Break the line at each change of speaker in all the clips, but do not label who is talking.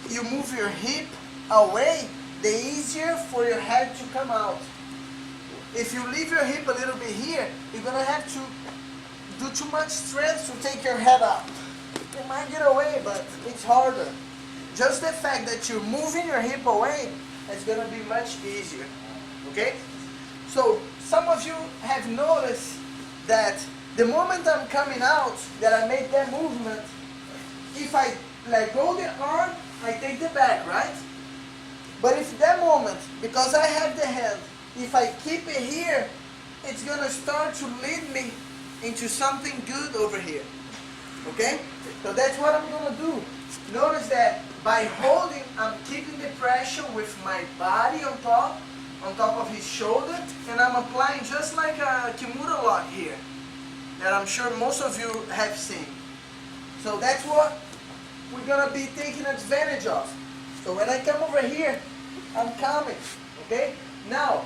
you move your hip away, the easier for your head to come out. If you leave your hip a little bit here, you're gonna have to do too much strength to take your head up. You might get away, but it's harder. Just the fact that you're moving your hip away is gonna be much easier. Okay? So some of you have noticed that the moment I'm coming out, that I make that movement, if I let go the arm, I take the back, right? But if that moment, because I have the hand, if I keep it here, it's gonna start to lead me into something good over here. Okay? So that's what I'm gonna do. Notice that by holding, I'm keeping the pressure with my body on top of his shoulder, and I'm applying just like a Kimura Lock here, that I'm sure most of you have seen. So that's what we're gonna be taking advantage of. So when I come over here, I'm coming, okay? Now,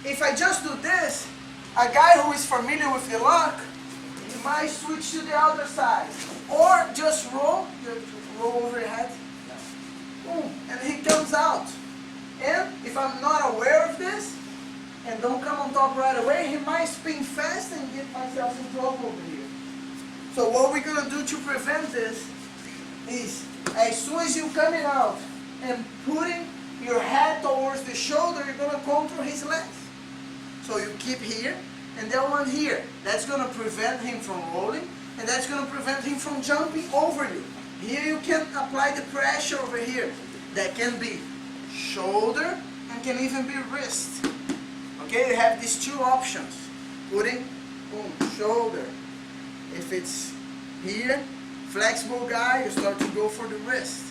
if I just do this, a guy who is familiar with the lock, he might switch to the other side. Or just roll over your head, boom, and he comes out. And if I'm not aware of this, and don't come on top right away, he might spin fast and get myself in trouble over here. So what we're gonna do to prevent this is, as soon as you're coming out and putting your head towards the shoulder, you're gonna control his legs. So you keep here, and that one here. That's gonna prevent him from rolling, and that's gonna prevent him from jumping over you. Here you can apply the pressure over here. That can be shoulder and can even be wrist. Okay, you have these two options. Putting, boom, shoulder. If it's here, flexible guy, you start to go for the wrist.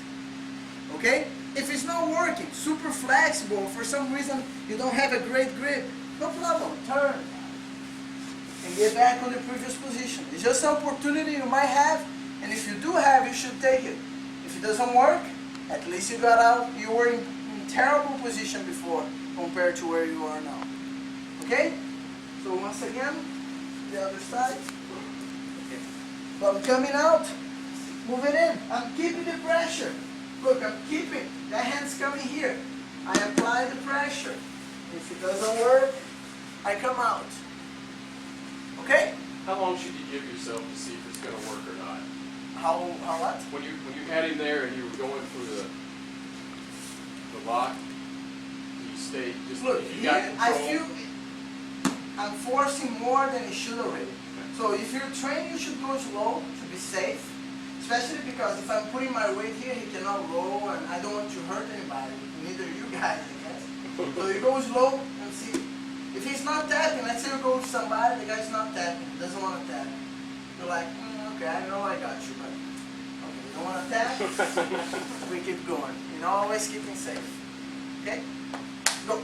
Okay? If it's not working, super flexible, for some reason you don't have a great grip, no problem, turn. And get back on the previous position. It's just an opportunity you might have, and if you do have, you should take it. If it doesn't work, at least you got out, you were in terrible position before compared to where you are now. Okay? So once again, the other side. Okay. So I'm coming out, moving in. I'm keeping the pressure. Look, I'm keeping. That hand's coming here. I apply the pressure. If it doesn't work, I come out. Okay?
How long should you give yourself to see if it's going to work or not?
How what?
When you had him there and you were going through the lock, you stayed just
look
if you
here.
got control.
I feel I'm forcing more than it should already. So if you're trained, you should go slow to be safe. Especially because if I'm putting my weight here, he cannot roll, and I don't want to hurt anybody. Neither you guys, I guess. So you go slow and see. If he's not tapping, let's say you go to somebody, the guy's not tapping, doesn't want to tap. You're like, okay, I know I got you, but okay, you don't want to tap? We keep going. You know, always keeping safe. Okay? Go.